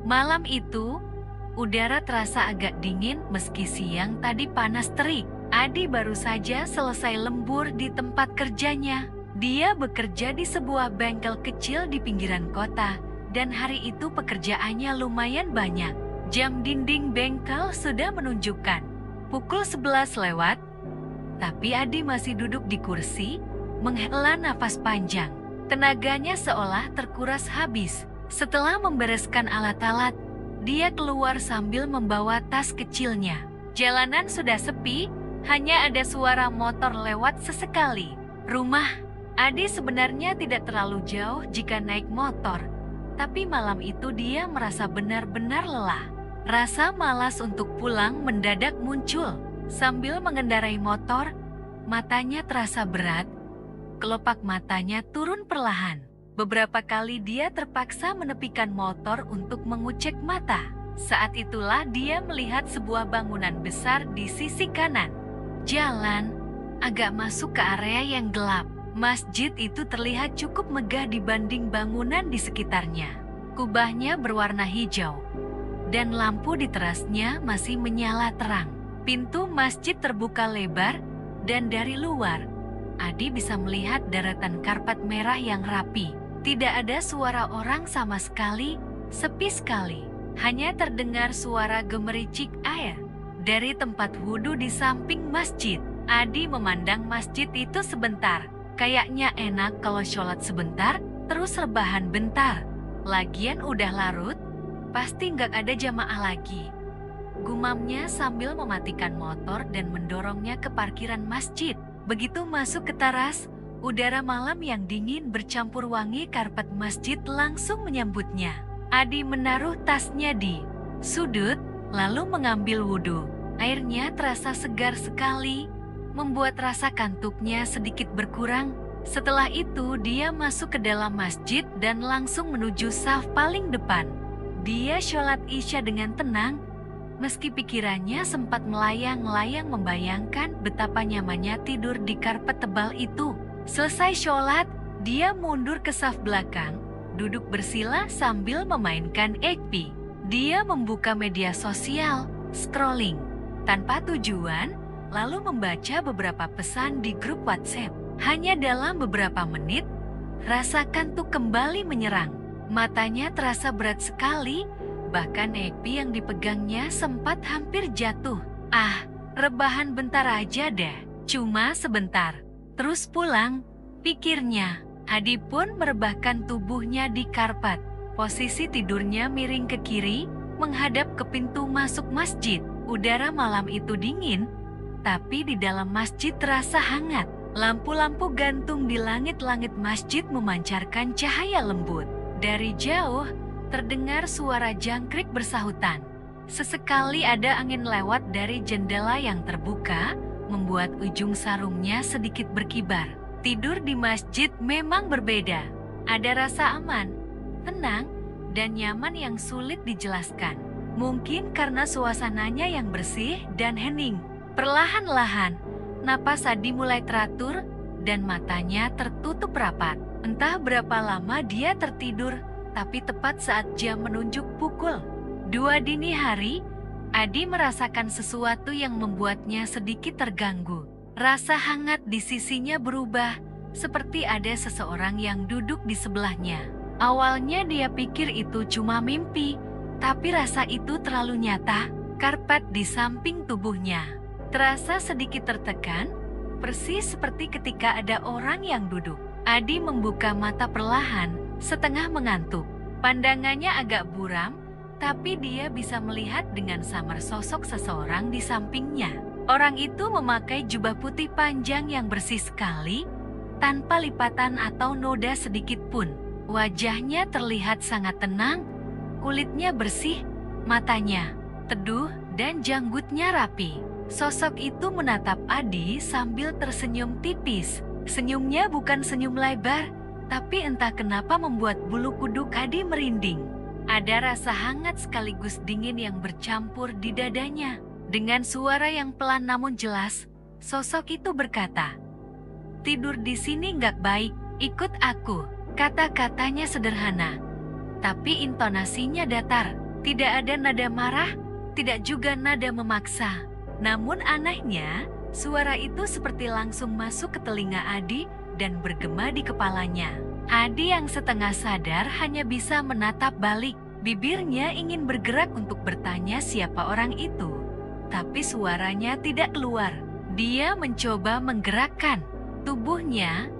Malam itu, udara terasa agak dingin meski siang tadi panas terik. Adi baru saja selesai lembur di tempat kerjanya. Dia bekerja di sebuah bengkel kecil di pinggiran kota, dan hari itu pekerjaannya lumayan banyak. Jam dinding bengkel sudah menunjukkan pukul 11 lewat, tapi Adi masih duduk di kursi, menghela nafas panjang. Tenaganya seolah terkuras habis. Setelah membereskan alat-alat, dia keluar sambil membawa tas kecilnya. Jalanan sudah sepi, hanya ada suara motor lewat sesekali. Rumah Adi sebenarnya tidak terlalu jauh jika naik motor, tapi malam itu dia merasa benar-benar lelah. Rasa malas untuk pulang mendadak muncul. Sambil mengendarai motor, matanya terasa berat. Kelopak matanya turun perlahan. Beberapa kali dia terpaksa menepikan motor untuk mengucek mata. Saat itulah dia melihat sebuah bangunan besar di sisi kanan. Jalan agak masuk ke area yang gelap. Masjid itu terlihat cukup megah dibanding bangunan di sekitarnya. Kubahnya berwarna hijau, dan lampu di terasnya masih menyala terang. Pintu masjid terbuka lebar, dan dari luar, Adi bisa melihat daratan karpet merah yang rapi. Tidak ada suara orang sama sekali, sepi sekali. Hanya terdengar suara gemericik air dari tempat wudhu di samping masjid. Adi memandang masjid itu sebentar. Kayaknya enak kalau sholat sebentar, terus rebahan bentar. Lagian udah larut, pasti nggak ada jamaah lagi. Gumamnya sambil mematikan motor dan mendorongnya ke parkiran masjid. Begitu masuk ke teras, udara malam yang dingin bercampur wangi karpet masjid langsung menyambutnya. Adi menaruh tasnya di sudut, lalu mengambil wudhu. Airnya terasa segar sekali, membuat rasa kantuknya sedikit berkurang. Setelah itu, dia masuk ke dalam masjid dan langsung menuju saf paling depan. Dia sholat Isya dengan tenang, meski pikirannya sempat melayang-layang membayangkan betapa nyamannya tidur di karpet tebal itu. Selesai sholat, dia mundur ke saf belakang, duduk bersila sambil memainkan HP. Dia membuka media sosial, scrolling tanpa tujuan, lalu membaca beberapa pesan di grup WhatsApp. Hanya dalam beberapa menit, rasa kantuk kembali menyerang. Matanya terasa berat sekali, bahkan HP yang dipegangnya sempat hampir jatuh. Rebahan bentar aja deh, cuma sebentar. Terus pulang, pikirnya. Adi pun merebahkan tubuhnya di karpet. Posisi tidurnya miring ke kiri, menghadap ke pintu masuk masjid. Udara malam itu dingin, tapi di dalam masjid terasa hangat. Lampu-lampu gantung di langit-langit masjid memancarkan cahaya lembut. Dari jauh, terdengar suara jangkrik bersahutan. Sesekali ada angin lewat dari jendela yang terbuka, membuat ujung sarungnya sedikit berkibar. Tidur di masjid memang berbeda. Ada rasa aman, tenang, dan nyaman yang sulit dijelaskan. Mungkin karena suasananya yang bersih dan hening. Perlahan-lahan, napas Adi mulai teratur dan matanya tertutup rapat. Entah berapa lama dia tertidur, tapi tepat saat jam menunjuk pukul 2 dini hari, Adi merasakan sesuatu yang membuatnya sedikit terganggu. Rasa hangat di sisinya berubah, seperti ada seseorang yang duduk di sebelahnya. Awalnya dia pikir itu cuma mimpi, tapi rasa itu terlalu nyata. Karpet di samping tubuhnya terasa sedikit tertekan, persis seperti ketika ada orang yang duduk. Adi membuka mata perlahan, setengah mengantuk. Pandangannya agak buram, tapi dia bisa melihat dengan samar sosok seseorang di sampingnya. Orang itu memakai jubah putih panjang yang bersih sekali, tanpa lipatan atau noda sedikit pun. Wajahnya terlihat sangat tenang, kulitnya bersih, matanya teduh, dan janggutnya rapi. Sosok itu menatap Adi sambil tersenyum tipis. Senyumnya bukan senyum lebar, tapi entah kenapa membuat bulu kuduk Adi merinding. Ada rasa hangat sekaligus dingin yang bercampur di dadanya. Dengan suara yang pelan namun jelas, sosok itu berkata, "Tidur di sini nggak baik, ikut aku." Kata-katanya sederhana, tapi intonasinya datar. Tidak ada nada marah, tidak juga nada memaksa. Namun anehnya, suara itu seperti langsung masuk ke telinga Adi dan bergema di kepalanya. Adi yang setengah sadar hanya bisa menatap balik. Bibirnya ingin bergerak untuk bertanya siapa orang itu, tapi suaranya tidak keluar. Dia mencoba menggerakkan tubuhnya,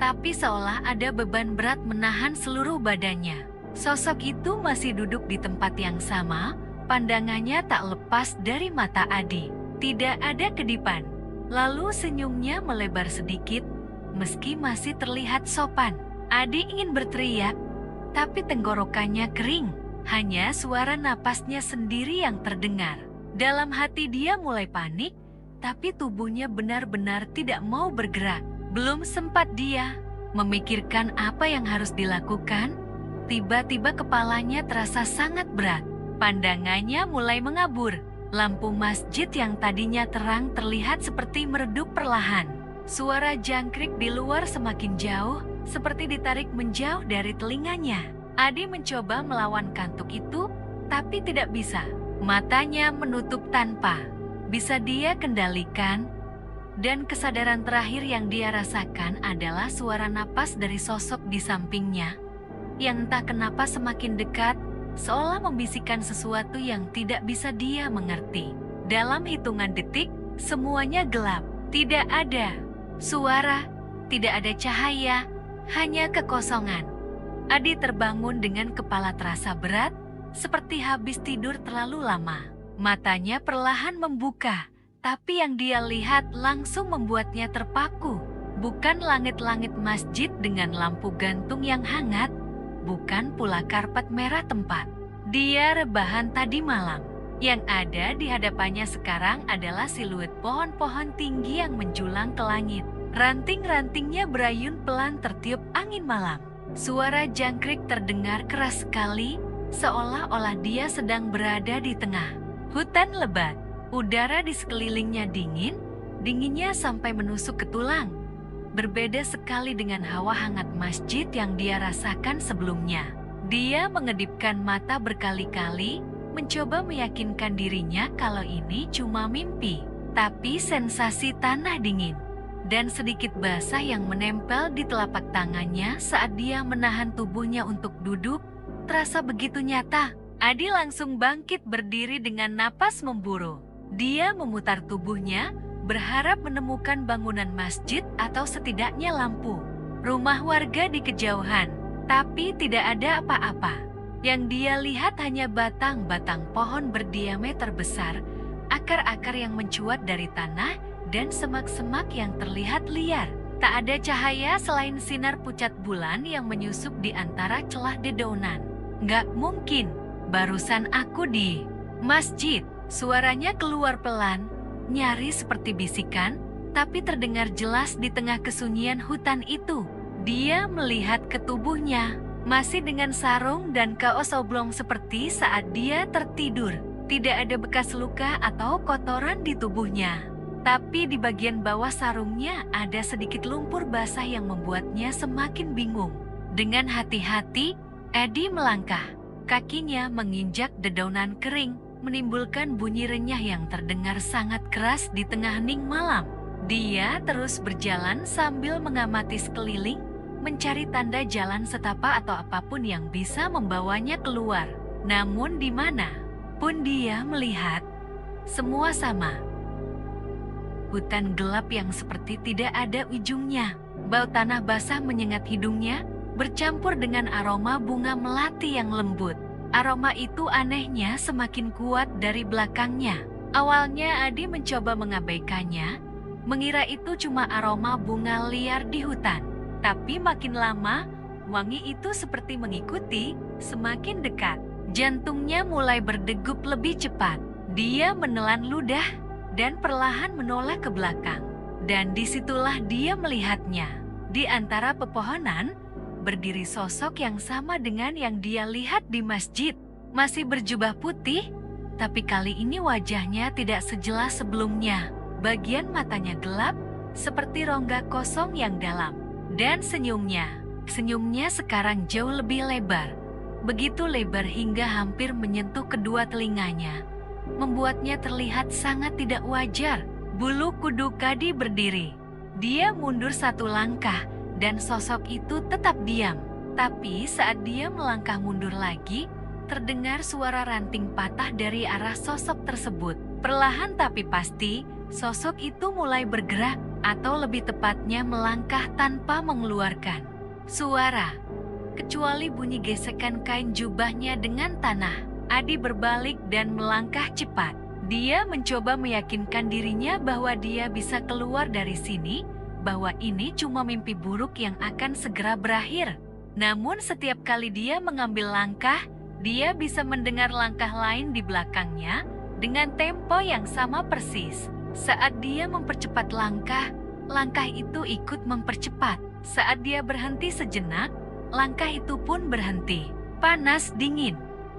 tapi seolah ada beban berat menahan seluruh badannya. Sosok itu masih duduk di tempat yang sama, pandangannya tak lepas dari mata Adi. Tidak ada kedipan. Lalu senyumnya melebar sedikit, meski masih terlihat sopan. Adi ingin berteriak, tapi tenggorokannya kering. Hanya suara napasnya sendiri yang terdengar. Dalam hati dia mulai panik, tapi tubuhnya benar-benar tidak mau bergerak. Belum sempat dia memikirkan apa yang harus dilakukan, tiba-tiba kepalanya terasa sangat berat. Pandangannya mulai mengabur. Lampu masjid yang tadinya terang terlihat seperti meredup perlahan. Suara jangkrik di luar semakin jauh, seperti ditarik menjauh dari telinganya. Adi mencoba melawan kantuk itu, tapi tidak bisa. Matanya menutup tanpa bisa dia kendalikan, dan kesadaran terakhir yang dia rasakan adalah suara napas dari sosok di sampingnya, yang entah kenapa semakin dekat, seolah membisikkan sesuatu yang tidak bisa dia mengerti. Dalam hitungan detik, semuanya gelap. Tidak ada suara, tidak ada cahaya, hanya kekosongan. Adi terbangun dengan kepala terasa berat, seperti habis tidur terlalu lama. Matanya perlahan membuka, tapi yang dia lihat langsung membuatnya terpaku. Bukan langit-langit masjid dengan lampu gantung yang hangat, bukan pula karpet merah tempat dia rebahan tadi malam. Yang ada di hadapannya sekarang adalah siluet pohon-pohon tinggi yang menjulang ke langit. Ranting-rantingnya berayun pelan tertiup angin malam. Suara jangkrik terdengar keras sekali, seolah-olah dia sedang berada di tengah hutan lebat. Udara di sekelilingnya dingin, dinginnya sampai menusuk ke tulang. Berbeda sekali dengan hawa hangat masjid yang dia rasakan sebelumnya. Dia mengedipkan mata berkali-kali, mencoba meyakinkan dirinya kalau ini cuma mimpi. Tapi sensasi tanah dingin dan sedikit basah yang menempel di telapak tangannya saat dia menahan tubuhnya untuk duduk, terasa begitu nyata. Adi langsung bangkit berdiri dengan napas memburu. Dia memutar tubuhnya, berharap menemukan bangunan masjid atau setidaknya lampu rumah warga di kejauhan. Tapi tidak ada apa-apa. Yang dia lihat hanya batang-batang pohon berdiameter besar, akar-akar yang mencuat dari tanah, dan semak-semak yang terlihat liar. Tak ada cahaya selain sinar pucat bulan yang menyusup di antara celah dedaunan. Nggak mungkin, barusan aku di masjid. Suaranya keluar pelan, nyaris seperti bisikan, tapi terdengar jelas di tengah kesunyian hutan itu. Dia melihat ke tubuhnya, masih dengan sarung dan kaos oblong seperti saat dia tertidur. Tidak ada bekas luka atau kotoran di tubuhnya. Tapi di bagian bawah sarungnya ada sedikit lumpur basah yang membuatnya semakin bingung. Dengan hati-hati, Edi melangkah. Kakinya menginjak dedaunan kering, menimbulkan bunyi renyah yang terdengar sangat keras di tengah hening malam. Dia terus berjalan sambil mengamati sekeliling, mencari tanda jalan setapak atau apapun yang bisa membawanya keluar. Namun di mana pun dia melihat, semua sama. Hutan gelap yang seperti tidak ada ujungnya. Bau tanah basah menyengat hidungnya, bercampur dengan aroma bunga melati yang lembut. Aroma itu anehnya semakin kuat dari belakangnya. Awalnya Adi mencoba mengabaikannya, mengira itu cuma aroma bunga liar di hutan. Tapi makin lama, wangi itu seperti mengikuti, semakin dekat. Jantungnya mulai berdegup lebih cepat. Dia menelan ludah dan perlahan menoleh ke belakang. Dan disitulah dia melihatnya. Di antara pepohonan, berdiri sosok yang sama dengan yang dia lihat di masjid. Masih berjubah putih, tapi kali ini wajahnya tidak sejelas sebelumnya. Bagian matanya gelap, seperti rongga kosong yang dalam. Dan senyumnya sekarang jauh lebih lebar. begitu lebar hingga hampir menyentuh kedua telinganya, membuatnya terlihat sangat tidak wajar. Bulu kuduk Kadi berdiri. Dia mundur satu langkah dan sosok itu tetap diam. Tapi saat dia melangkah mundur lagi, terdengar suara ranting patah dari arah sosok tersebut. Perlahan tapi pasti, sosok itu mulai bergerak atau lebih tepatnya melangkah tanpa mengeluarkan suara. Kecuali bunyi gesekan kain jubahnya dengan tanah. Adi berbalik dan melangkah cepat. Dia mencoba meyakinkan dirinya bahwa dia bisa keluar dari sini, bahwa ini cuma mimpi buruk yang akan segera berakhir. Namun setiap kali dia mengambil langkah, dia bisa mendengar langkah lain di belakangnya dengan tempo yang sama persis. Saat dia mempercepat langkah, langkah itu ikut mempercepat. Saat dia berhenti sejenak, langkah itu pun berhenti. Panas dingin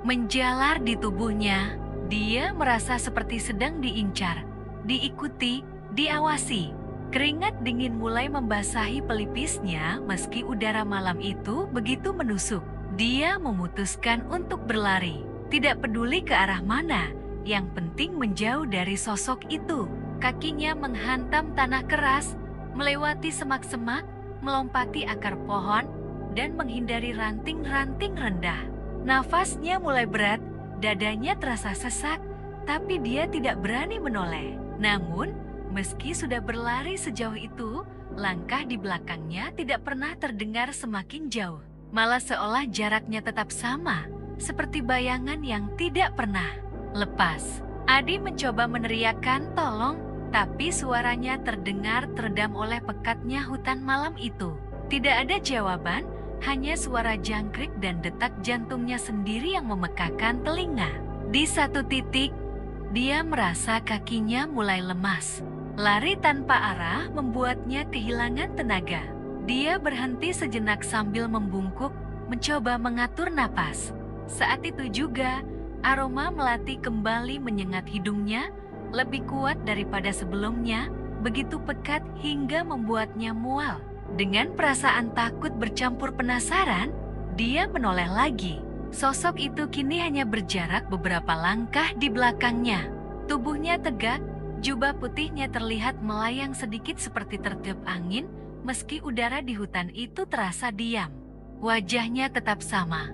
menjalar di tubuhnya. Dia merasa seperti sedang diincar, diikuti, diawasi. Keringat dingin mulai membasahi pelipisnya meski udara malam itu begitu menusuk. Dia memutuskan untuk berlari, tidak peduli ke arah mana, yang penting menjauh dari sosok itu. Kakinya menghantam tanah keras, melewati semak-semak, melompati akar pohon, dan menghindari ranting-ranting rendah. Nafasnya mulai berat, dadanya terasa sesak, tapi dia tidak berani menoleh. Namun, meski sudah berlari sejauh itu, langkah di belakangnya tidak pernah terdengar semakin jauh. Malah seolah jaraknya tetap sama, seperti bayangan yang tidak pernah lepas. Adi mencoba meneriakkan tolong, tapi suaranya terdengar teredam oleh pekatnya hutan malam itu. Tidak ada jawaban, hanya suara jangkrik dan detak jantungnya sendiri yang memekakan telinga. Di satu titik, dia merasa kakinya mulai lemas. Lari tanpa arah membuatnya kehilangan tenaga. Dia berhenti sejenak sambil membungkuk, mencoba mengatur napas. Saat itu juga, aroma melati kembali menyengat hidungnya, lebih kuat daripada sebelumnya, begitu pekat hingga membuatnya mual. Dengan perasaan takut bercampur penasaran, dia menoleh lagi. Sosok itu kini hanya berjarak beberapa langkah di belakangnya. Tubuhnya tegak, jubah putihnya terlihat melayang sedikit seperti tertiup angin, meski udara di hutan itu terasa diam. Wajahnya tetap sama.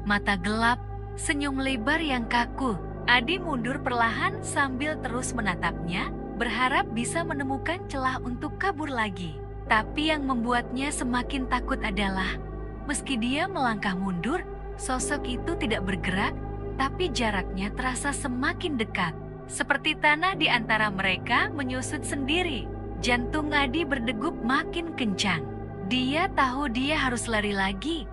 Mata gelap, senyum lebar yang kaku. Adi mundur perlahan sambil terus menatapnya, berharap bisa menemukan celah untuk kabur lagi. Tapi yang membuatnya semakin takut adalah, meski dia melangkah mundur, sosok itu tidak bergerak, tapi jaraknya terasa semakin dekat. Seperti tanah di antara mereka menyusut sendiri. Jantung Adi berdegup makin kencang. Dia tahu dia harus lari lagi,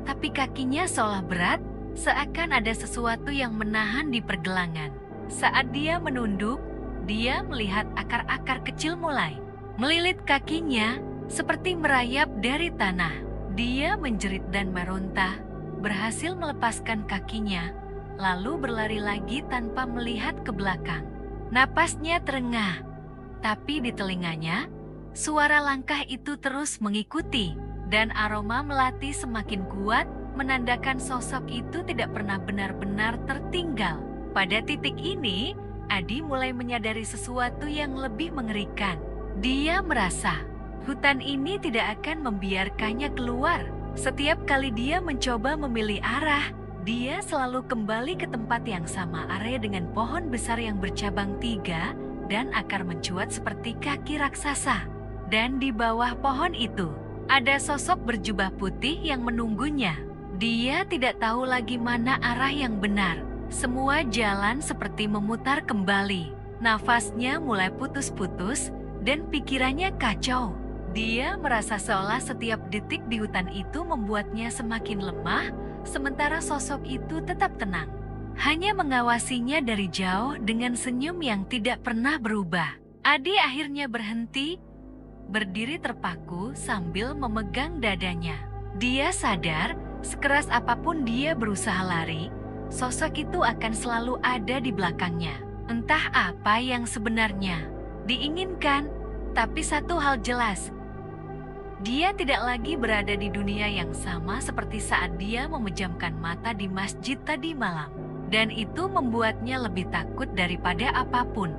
tapi kakinya seolah berat, seakan ada sesuatu yang menahan di pergelangan. Saat dia menunduk, dia melihat akar-akar kecil mulai melilit kakinya, seperti merayap dari tanah. Dia menjerit dan meronta, berhasil melepaskan kakinya, lalu berlari lagi tanpa melihat ke belakang. Napasnya terengah, tapi di telinganya, suara langkah itu terus mengikuti, dan aroma melati semakin kuat, menandakan sosok itu tidak pernah benar-benar tertinggal. Pada titik ini, Adi mulai menyadari sesuatu yang lebih mengerikan. Dia merasa hutan ini tidak akan membiarkannya keluar. Setiap kali dia mencoba memilih arah, dia selalu kembali ke tempat yang sama, area dengan pohon besar yang bercabang 3 dan akar mencuat seperti kaki raksasa. Dan di bawah pohon itu, ada sosok berjubah putih yang menunggunya. Dia tidak tahu lagi mana arah yang benar. Semua jalan seperti memutar kembali. Nafasnya mulai putus-putus dan pikirannya kacau. Dia merasa seolah setiap detik di hutan itu membuatnya semakin lemah, sementara sosok itu tetap tenang. Hanya mengawasinya dari jauh dengan senyum yang tidak pernah berubah. Adi akhirnya berhenti, berdiri terpaku sambil memegang dadanya. Dia sadar, sekeras apapun dia berusaha lari, sosok itu akan selalu ada di belakangnya. Entah apa yang sebenarnya diinginkan, tapi satu hal jelas, Dia tidak lagi berada di dunia yang sama seperti saat dia memejamkan mata di masjid tadi malam. Dan itu membuatnya lebih takut daripada apapun.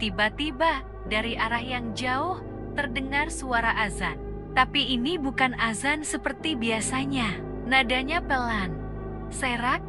Tiba-tiba, dari arah yang jauh, terdengar suara azan. Tapi ini bukan azan seperti biasanya. Nadanya pelan, serak,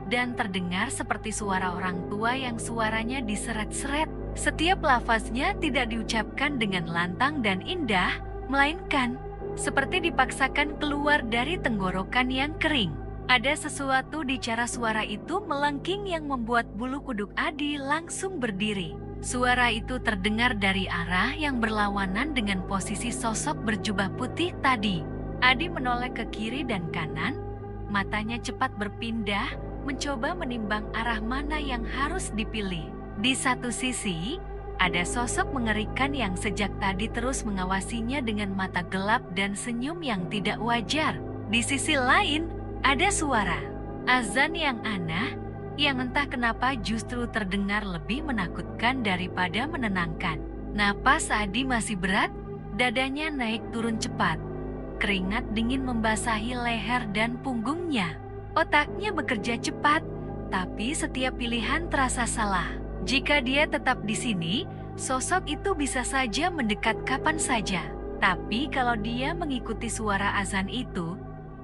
dan terdengar seperti suara orang tua yang suaranya diseret-seret. Setiap lafaznya tidak diucapkan dengan lantang dan indah, melainkan seperti dipaksakan keluar dari tenggorokan yang kering. Ada sesuatu di cara suara itu melengking yang membuat bulu kuduk Adi langsung berdiri. Suara itu terdengar dari arah yang berlawanan dengan posisi sosok berjubah putih tadi. Adi menoleh ke kiri dan kanan, matanya cepat berpindah, mencoba menimbang arah mana yang harus dipilih. Di satu sisi, ada sosok mengerikan yang sejak tadi terus mengawasinya dengan mata gelap dan senyum yang tidak wajar. Di sisi lain, ada suara azan yang aneh, yang entah kenapa justru terdengar lebih menakutkan daripada menenangkan. Napas Adi masih berat, dadanya naik turun cepat. Keringat dingin membasahi leher dan punggungnya. Otaknya bekerja cepat, tapi setiap pilihan terasa salah. Jika dia tetap di sini, sosok itu bisa saja mendekat kapan saja. Tapi kalau dia mengikuti suara azan itu,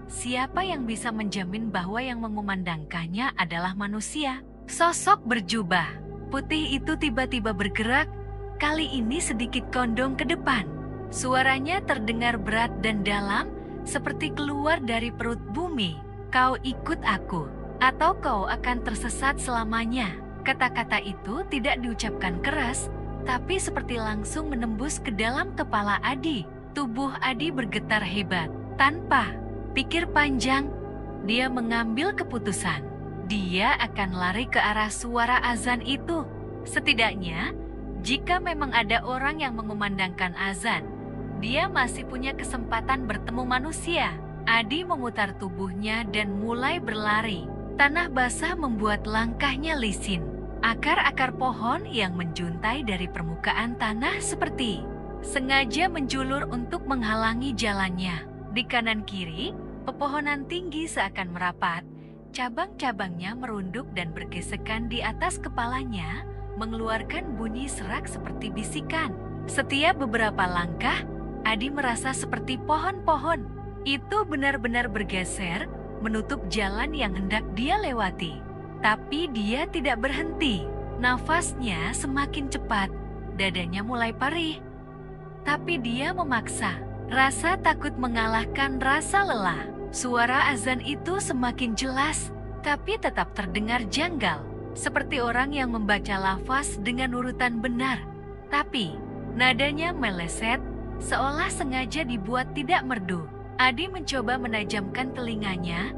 siapa yang bisa menjamin bahwa yang mengumandangkannya adalah manusia? Sosok berjubah putih itu tiba-tiba bergerak, kali ini sedikit condong ke depan. Suaranya terdengar berat dan dalam, seperti keluar dari perut bumi. Kau ikut aku, atau kau akan tersesat selamanya. Kata-kata itu tidak diucapkan keras, tapi seperti langsung menembus ke dalam kepala Adi. Tubuh Adi bergetar hebat. Tanpa pikir panjang, dia mengambil keputusan. Dia akan lari ke arah suara azan itu. Setidaknya, jika memang ada orang yang mengumandangkan azan, dia masih punya kesempatan bertemu manusia. Adi memutar tubuhnya dan mulai berlari. Tanah basah membuat langkahnya licin. Akar-akar pohon yang menjuntai dari permukaan tanah seperti sengaja menjulur untuk menghalangi jalannya. Di kanan kiri, pepohonan tinggi seakan merapat. Cabang-cabangnya merunduk dan bergesekan di atas kepalanya, mengeluarkan bunyi serak seperti bisikan. Setiap beberapa langkah, Adi merasa seperti pohon-pohon itu benar-benar bergeser, menutup jalan yang hendak dia lewati. Tapi dia tidak berhenti. Nafasnya semakin cepat, dadanya mulai perih. Tapi dia memaksa. Rasa takut mengalahkan rasa lelah. Suara azan itu semakin jelas, tapi tetap terdengar janggal. Seperti orang yang membaca lafaz dengan urutan benar. Tapi, nadanya meleset, seolah sengaja dibuat tidak merdu. Adi mencoba menajamkan telinganya,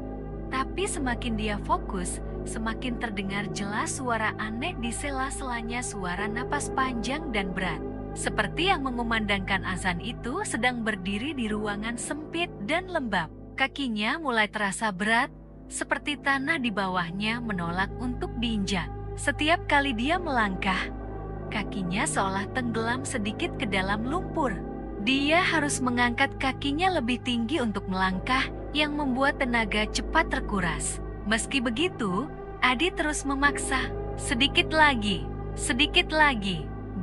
tapi semakin dia fokus, semakin terdengar jelas suara aneh di sela-selanya suara napas panjang dan berat. Seperti yang mengumandangkan azan itu sedang berdiri di ruangan sempit dan lembab. Kakinya mulai terasa berat, seperti tanah di bawahnya menolak untuk diinjak. Setiap kali dia melangkah, kakinya seolah tenggelam sedikit ke dalam lumpur. Dia harus mengangkat kakinya lebih tinggi untuk melangkah, yang membuat tenaga cepat terkuras. Meski begitu, Adi terus memaksa. Sedikit lagi,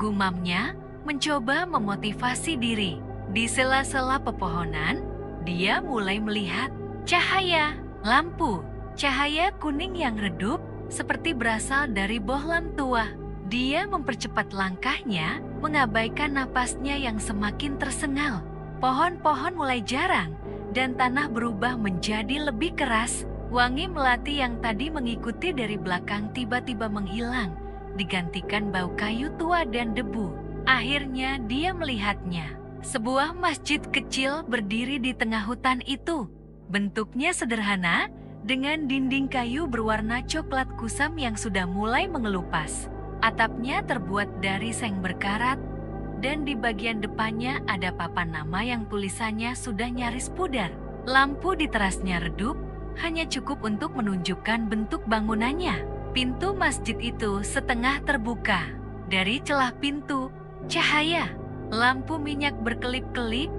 gumamnya, mencoba memotivasi diri. Di sela-sela pepohonan, dia mulai melihat cahaya lampu. Cahaya kuning yang redup, seperti berasal dari bohlam tua. Dia mempercepat langkahnya, mengabaikan napasnya yang semakin tersengal. Pohon-pohon mulai jarang, dan tanah berubah menjadi lebih keras. Wangi melati yang tadi mengikuti dari belakang tiba-tiba menghilang, digantikan bau kayu tua dan debu. Akhirnya dia melihatnya. Sebuah masjid kecil berdiri di tengah hutan itu. Bentuknya sederhana, dengan dinding kayu berwarna coklat kusam yang sudah mulai mengelupas. Atapnya terbuat dari seng berkarat, dan di bagian depannya ada papan nama yang tulisannya sudah nyaris pudar. Lampu di terasnya redup, hanya cukup untuk menunjukkan bentuk bangunannya. Pintu masjid itu setengah terbuka. Dari celah pintu, cahaya Lampu minyak berkelip-kelip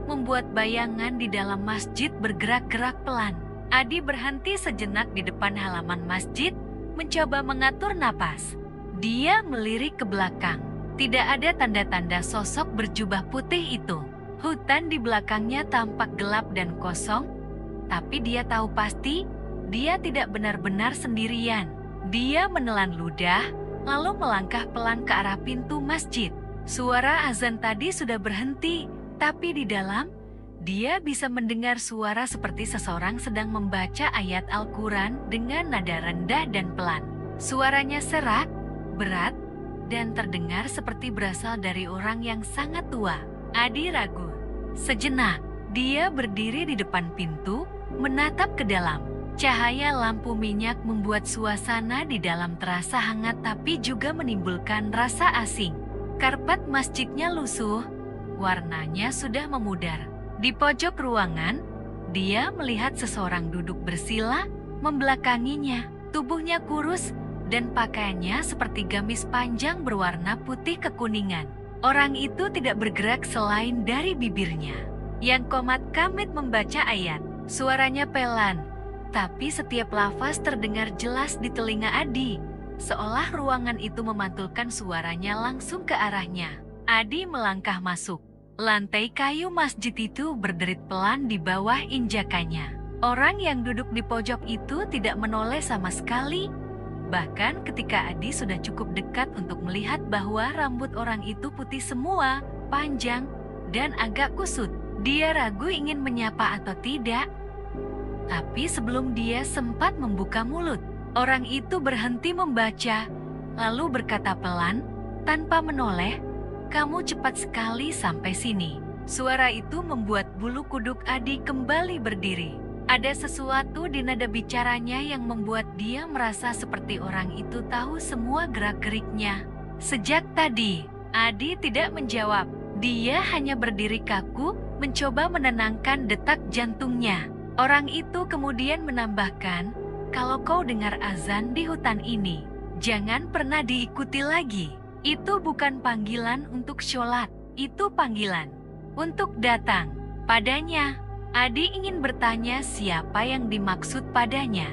membuat bayangan di dalam masjid bergerak-gerak pelan. Adi berhenti sejenak di depan halaman masjid, mencoba mengatur napas. Dia melirik ke belakang. Tidak ada tanda-tanda sosok berjubah putih itu. Hutan di belakangnya tampak gelap dan kosong, tapi dia tahu pasti dia tidak benar-benar sendirian. Dia menelan ludah, lalu melangkah pelan ke arah pintu masjid. Suara azan tadi sudah berhenti, tapi di dalam, dia bisa mendengar suara seperti seseorang sedang membaca ayat Al-Quran dengan nada rendah dan pelan. Suaranya serak, berat, dan terdengar seperti berasal dari orang yang sangat tua. Adi ragu. Sejenak, dia berdiri di depan pintu, menatap ke dalam. Cahaya lampu minyak membuat suasana di dalam terasa hangat tapi juga menimbulkan rasa asing. Karpet masjidnya lusuh, warnanya sudah memudar. Di pojok ruangan, dia melihat seseorang duduk bersila membelakanginya. Tubuhnya kurus dan pakaiannya seperti gamis panjang berwarna putih kekuningan. Orang itu tidak bergerak selain dari bibirnya yang komat kamit membaca ayat. Suaranya pelan, tapi setiap lafaz terdengar jelas di telinga Adi, seolah ruangan itu memantulkan suaranya langsung ke arahnya. Adi melangkah masuk. Lantai kayu masjid itu berderit pelan di bawah injakannya. Orang yang duduk di pojok itu tidak menoleh sama sekali. Bahkan ketika Adi sudah cukup dekat untuk melihat bahwa rambut orang itu putih semua, panjang, dan agak kusut. Dia ragu ingin menyapa atau tidak. Tapi sebelum dia sempat membuka mulut, orang itu berhenti membaca, lalu berkata pelan, tanpa menoleh, "Kamu cepat sekali sampai sini." Suara itu membuat bulu kuduk Adi kembali berdiri. Ada sesuatu di nada bicaranya yang membuat dia merasa seperti orang itu tahu semua gerak-geriknya. Sejak tadi, Adi tidak menjawab. Dia hanya berdiri kaku, mencoba menenangkan detak jantungnya. Orang itu kemudian menambahkan, "Kalau kau dengar azan di hutan ini, jangan pernah diikuti lagi. Itu bukan panggilan untuk sholat, itu panggilan untuk datang padanya." Adi ingin bertanya siapa yang dimaksud padanya,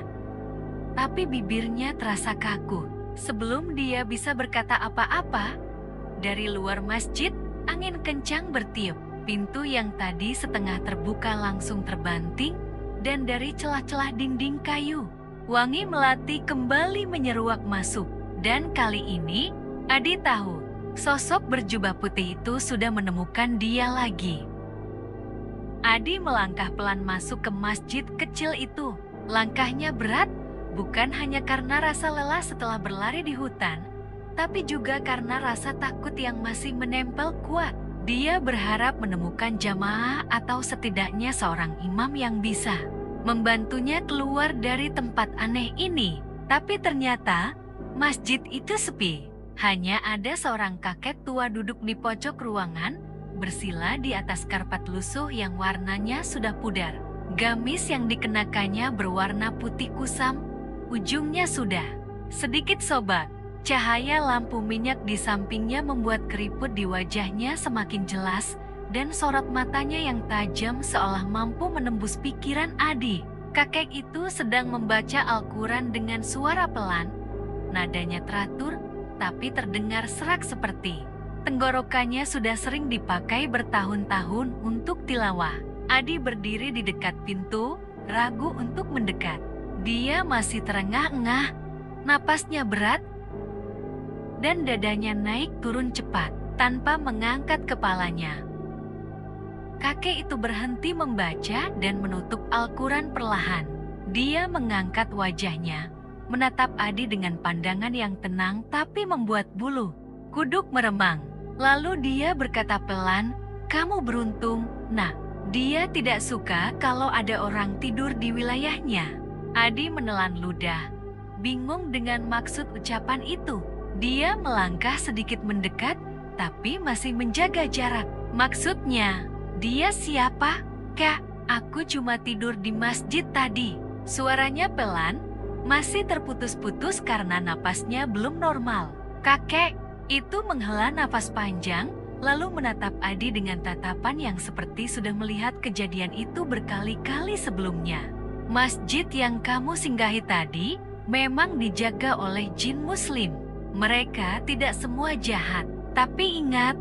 tapi bibirnya terasa kaku. Sebelum dia bisa berkata apa-apa, dari luar masjid, angin kencang bertiup. Pintu yang tadi setengah terbuka langsung terbanting, dan dari celah-celah dinding kayu, wangi melati kembali menyeruak masuk. Dan kali ini, Adi tahu, sosok berjubah putih itu sudah menemukan dia lagi. Adi melangkah pelan masuk ke masjid kecil itu. Langkahnya berat, bukan hanya karena rasa lelah setelah berlari di hutan, tapi juga karena rasa takut yang masih menempel kuat. Dia berharap menemukan jamaah atau setidaknya seorang imam yang bisa membantunya keluar dari tempat aneh ini. Tapi ternyata, masjid itu sepi. Hanya ada seorang kakek tua duduk di pojok ruangan, bersila di atas karpet lusuh yang warnanya sudah pudar. Gamis yang dikenakannya berwarna putih kusam, ujungnya sudah sedikit sobek. Cahaya lampu minyak di sampingnya membuat keriput di wajahnya semakin jelas, dan sorot matanya yang tajam seolah mampu menembus pikiran Adi. Kakek itu sedang membaca Al-Quran dengan suara pelan. Nadanya teratur, tapi terdengar serak seperti tenggorokannya sudah sering dipakai bertahun-tahun untuk tilawah. Adi berdiri di dekat pintu, ragu untuk mendekat. Dia masih terengah-engah, napasnya berat, dan dadanya naik turun cepat, tanpa mengangkat kepalanya. Kakek itu berhenti membaca dan menutup Al-Quran perlahan. Dia mengangkat wajahnya, menatap Adi dengan pandangan yang tenang tapi membuat bulu kuduk meremang. Lalu dia berkata pelan, "Kamu beruntung, Nak." Dia tidak suka kalau ada orang tidur di wilayahnya. Adi menelan ludah, bingung dengan maksud ucapan itu. Dia melangkah sedikit mendekat, tapi masih menjaga jarak. Maksudnya, dia siapa? "Kak, aku cuma tidur di masjid tadi." Suaranya pelan, masih terputus-putus karena napasnya belum normal. Kakek itu menghela nafas panjang, lalu menatap Adi dengan tatapan yang seperti sudah melihat kejadian itu berkali-kali sebelumnya. Masjid yang kamu singgahi tadi memang dijaga oleh jin muslim. Mereka tidak semua jahat, tapi ingat,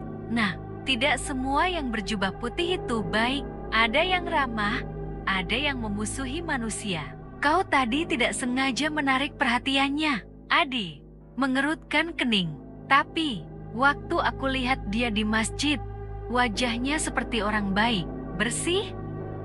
tidak semua yang berjubah putih itu baik. Ada yang ramah, ada yang memusuhi manusia. Kau tadi tidak sengaja menarik perhatiannya. Adi mengerutkan kening. Tapi, waktu aku lihat dia di masjid, wajahnya seperti orang baik, bersih,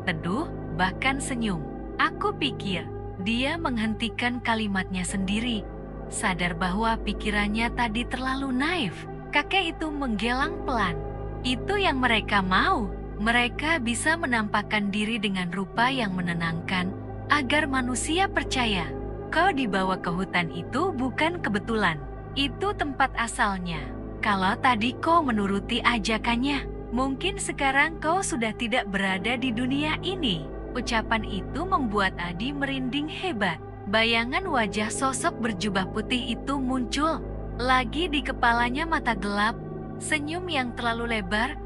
teduh, bahkan senyum. Aku pikir, dia menghentikan kalimatnya sendiri, sadar bahwa pikirannya tadi terlalu naif. Kakek itu menggelang pelan. Itu yang mereka mau. Mereka bisa menampakkan diri dengan rupa yang menenangkan, agar manusia percaya. Kau dibawa ke hutan itu bukan kebetulan. Itu tempat asalnya. Kalau tadi kau menuruti ajakannya, mungkin sekarang kau sudah tidak berada di dunia ini. Ucapan itu membuat Adi merinding hebat. Bayangan wajah sosok berjubah putih itu muncul. Lagi di kepalanya mata gelap, senyum yang terlalu lebar,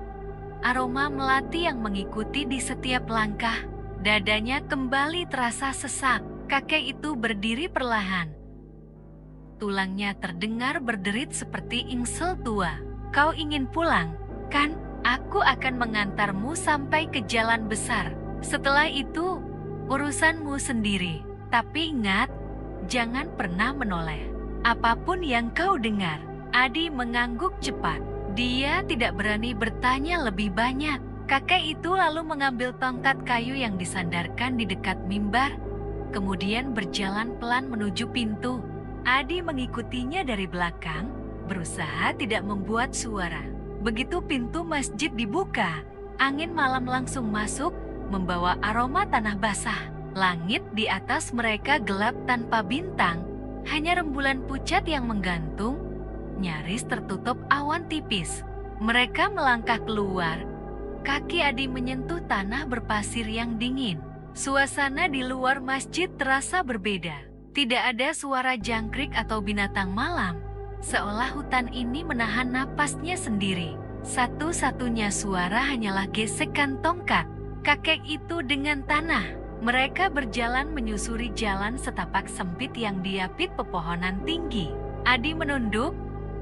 aroma melati yang mengikuti di setiap langkah. Dadanya kembali terasa sesak. Kakek itu berdiri perlahan. Tulangnya terdengar berderit seperti ingsel tua. Kau ingin pulang, kan? Aku akan mengantarmu sampai ke jalan besar. Setelah itu, urusanmu sendiri. Tapi ingat, jangan pernah menoleh. Apapun yang kau dengar. Adi mengangguk cepat. Dia tidak berani bertanya lebih banyak. Kakek itu lalu mengambil tongkat kayu yang disandarkan di dekat mimbar, kemudian berjalan pelan menuju pintu. Adi mengikutinya dari belakang, berusaha tidak membuat suara. Begitu pintu masjid dibuka, angin malam langsung masuk, membawa aroma tanah basah. Langit di atas mereka gelap tanpa bintang, hanya rembulan pucat yang menggantung, nyaris tertutup awan tipis. Mereka melangkah keluar. Kaki Adi menyentuh tanah berpasir yang dingin. Suasana di luar masjid terasa berbeda. Tidak ada suara jangkrik atau binatang malam. Seolah hutan ini menahan napasnya sendiri. Satu-satunya suara hanyalah gesekan tongkat kakek itu dengan tanah. Mereka berjalan menyusuri jalan setapak sempit yang diapit pepohonan tinggi. Adi menunduk,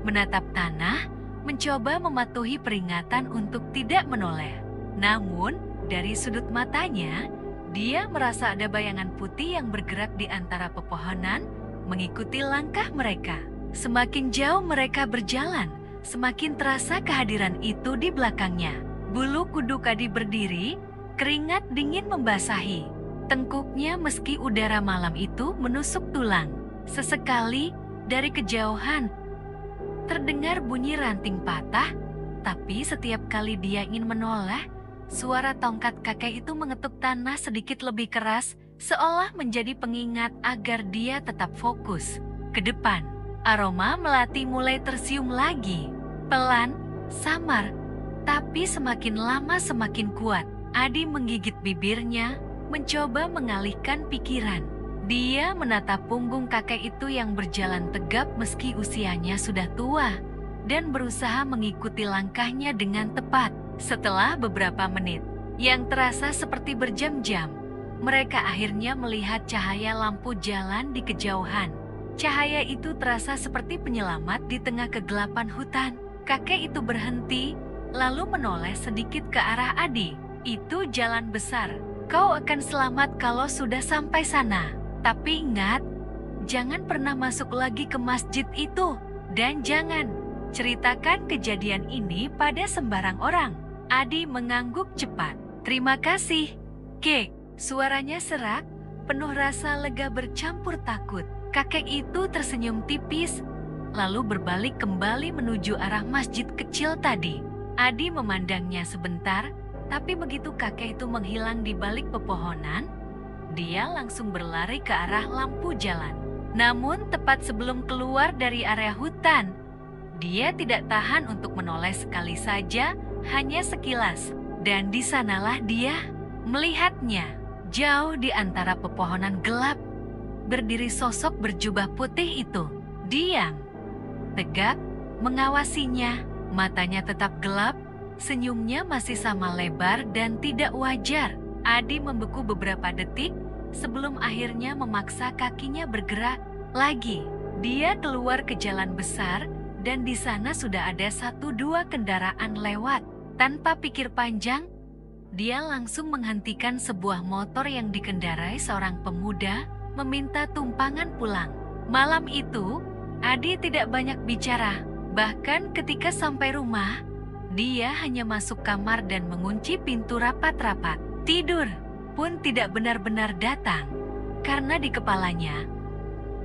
menatap tanah, mencoba mematuhi peringatan untuk tidak menoleh. Namun, dari sudut matanya, dia merasa ada bayangan putih yang bergerak di antara pepohonan, mengikuti langkah mereka. Semakin jauh mereka berjalan, semakin terasa kehadiran itu di belakangnya. Bulu kuduk Adi berdiri, keringat dingin membasahi tengkuknya meski udara malam itu menusuk tulang. Sesekali, dari kejauhan, terdengar bunyi ranting patah, tapi setiap kali dia ingin menoleh, suara tongkat kakek itu mengetuk tanah sedikit lebih keras, seolah menjadi pengingat agar dia tetap fokus. Ke depan, aroma melati mulai tersium lagi. Pelan, samar, tapi semakin lama semakin kuat. Adi menggigit bibirnya, mencoba mengalihkan pikiran. Dia menatap punggung kakek itu yang berjalan tegap meski usianya sudah tua, dan berusaha mengikuti langkahnya dengan tepat. Setelah beberapa menit, yang terasa seperti berjam-jam, mereka akhirnya melihat cahaya lampu jalan di kejauhan. Cahaya itu terasa seperti penyelamat di tengah kegelapan hutan. Kakek itu berhenti, lalu menoleh sedikit ke arah Adi. Itu jalan besar. Kau akan selamat kalau sudah sampai sana. Tapi ingat, jangan pernah masuk lagi ke masjid itu. Dan jangan ceritakan kejadian ini pada sembarang orang. Adi mengangguk cepat. Terima kasih, Kek. Suaranya serak, penuh rasa lega bercampur takut. Kakek itu tersenyum tipis, lalu berbalik kembali menuju arah masjid kecil tadi. Adi memandangnya sebentar, tapi begitu kakek itu menghilang di balik pepohonan, dia langsung berlari ke arah lampu jalan. Namun tepat sebelum keluar dari area hutan, dia tidak tahan untuk menoleh sekali saja, hanya sekilas. Dan di sanalah dia melihatnya. Jauh di antara pepohonan gelap, berdiri sosok berjubah putih itu. Diam, tegak, mengawasinya. Matanya tetap gelap, senyumnya masih sama lebar dan tidak wajar. Adi membeku beberapa detik sebelum akhirnya memaksa kakinya bergerak lagi. Dia keluar ke jalan besar dan di sana sudah ada 1-2 kendaraan lewat. Tanpa pikir panjang, dia langsung menghentikan sebuah motor yang dikendarai seorang pemuda, meminta tumpangan pulang. Malam itu, Adi tidak banyak bicara. Bahkan ketika sampai rumah, dia hanya masuk kamar dan mengunci pintu rapat-rapat. Tidur pun tidak benar-benar datang, karena di kepalanya,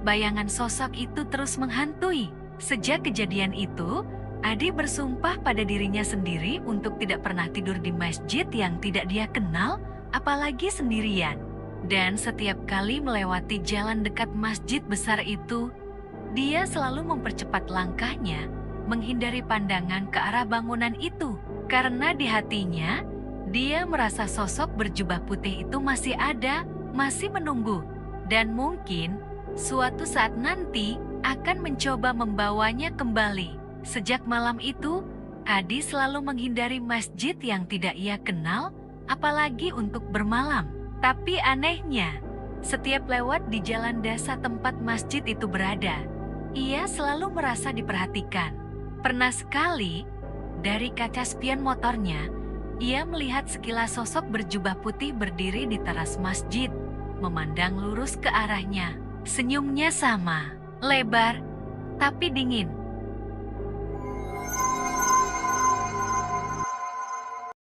bayangan sosok itu terus menghantui. Sejak kejadian itu, Adi bersumpah pada dirinya sendiri untuk tidak pernah tidur di masjid yang tidak dia kenal, apalagi sendirian. Dan setiap kali melewati jalan dekat masjid besar itu, dia selalu mempercepat langkahnya, menghindari pandangan ke arah bangunan itu. Karena di hatinya, dia merasa sosok berjubah putih itu masih ada, masih menunggu. Dan mungkin, suatu saat nanti, akan mencoba membawanya kembali. Sejak malam itu, Adi selalu menghindari masjid yang tidak ia kenal, apalagi untuk bermalam. Tapi anehnya, setiap lewat di jalan desa tempat masjid itu berada, ia selalu merasa diperhatikan. Pernah sekali, dari kaca spion motornya, ia melihat sekilas sosok berjubah putih berdiri di teras masjid, memandang lurus ke arahnya. Senyumnya sama, lebar, tapi dingin.